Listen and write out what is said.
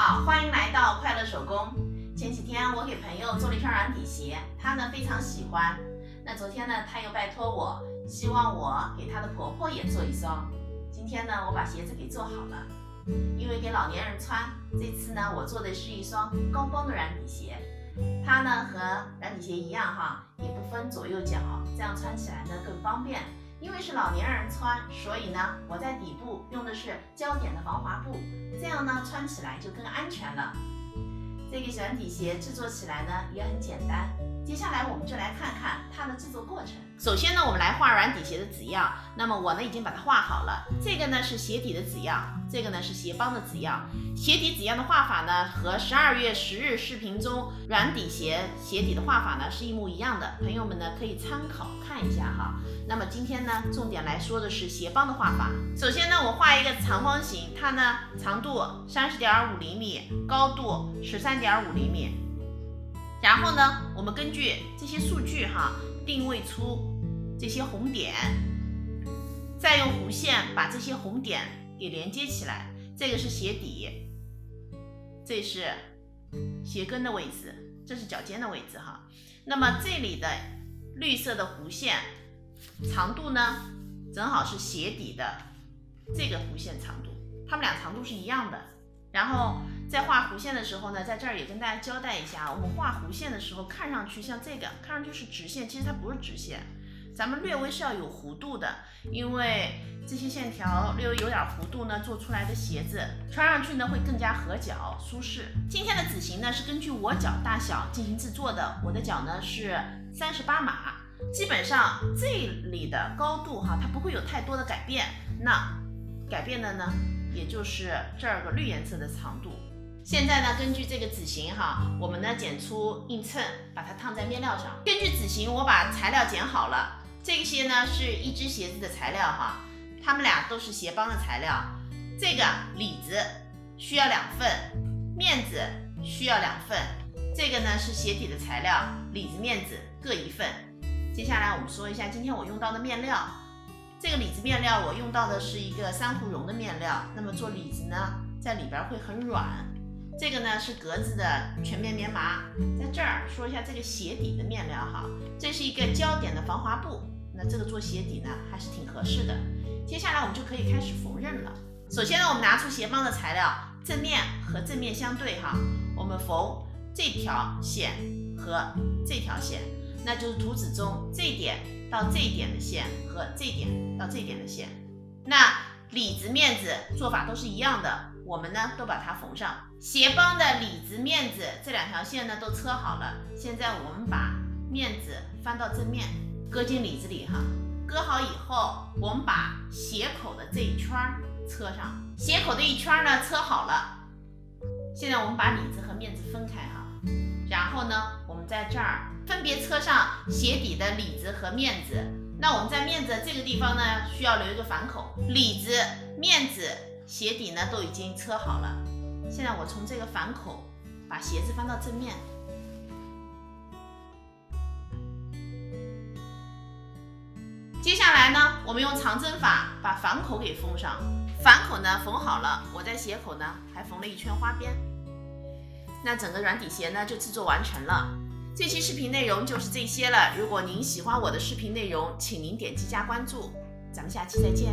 好，欢迎来到快乐手工。前几天我给朋友做了一双软底鞋，她呢非常喜欢。那昨天呢，她又拜托我，希望我给她的婆婆也做一双。今天呢，我把鞋子给做好了，因为给老年人穿。这次呢，我做的是一双高帮的软底鞋，它呢和软底鞋一样哈，也不分左右脚，这样穿起来呢更方便。因为是老年人穿，所以呢，我在底部用的是胶点的防滑布，这样呢穿起来就更安全了。这个软底鞋制作起来呢也很简单，接下来我们就来看看它的制作过程。首先呢，我们来画软底鞋的纸样，那么我呢已经把它画好了。这个呢是鞋底的纸样，这个呢是鞋帮的纸样。鞋底纸样的画法呢和12月10日视频中软底鞋底的画法呢是一模一样的，朋友们呢可以参考看一下哈。那么今天呢重点来说的是鞋帮的画法。首先呢，我画一个长方形，它呢长度30.5厘米，高度13.5厘米。然后呢，我们根据这些数据哈，定位出这些红点，再用弧线把这些红点给连接起来。这个是鞋底，这是鞋跟的位置，这是脚尖的位置哈。那么这里的绿色的弧线长度呢，正好是鞋底的这个弧线长度，它们俩长度是一样的。然后在画弧线的时候呢，在这儿也跟大家交代一下，我们画弧线的时候，看上去像这个，看上去是直线，其实它不是直线，咱们略微是要有弧度的，因为这些线条略微有点弧度呢，做出来的鞋子穿上去呢会更加合脚舒适。今天的纸型呢是根据我脚大小进行制作的，我的脚呢是38码，基本上这里的高度哈，它不会有太多的改变，那改变的呢也就是这儿个绿颜色的长度。现在呢，根据这个纸型哈，我们呢剪出映衬，把它烫在面料上。根据纸型，我把材料剪好了。这些呢是一只鞋子的材料哈，它们俩都是鞋帮的材料。这个里子需要2份，面子需要2份。这个呢是鞋底的材料，里子、面子各1份。接下来我们说一下今天我用到的面料。这个里子面料我用到的是一个珊瑚绒的面料，那么做里子呢，在里边会很软。这个呢是格子的全面棉麻。在这儿说一下这个鞋底的面料哈，这是一个胶点的防滑布，那这个做鞋底呢还是挺合适的。接下来我们就可以开始缝纫了。首先呢，我们拿出鞋帮的材料，正面和正面相对哈，我们缝这条线和这条线，那就是图纸中这一点到这一点的线和这一点到这一点的线。那里子、面子做法都是一样的，我们呢都把它缝上。鞋帮的里子、面子这2条线呢都车好了，现在我们把面子翻到正面，搁进里子里哈。搁好以后，我们把鞋口的这一圈车上，鞋口的一圈呢车好了。现在我们把里子和面子分开哈，然后呢，我们在这儿分别车上鞋底的里子和面子。那我们在面子这个地方呢，需要留一个反口。里子、面子、鞋底呢都已经车好了。现在我从这个反口把鞋子翻到正面。接下来呢，我们用长针法把反口给封上。反口呢缝好了，我在鞋口呢还缝了一圈花边。那整个软底鞋呢就制作完成了。这期视频内容就是这些了。如果您喜欢我的视频内容，请您点击加关注。咱们下期再见。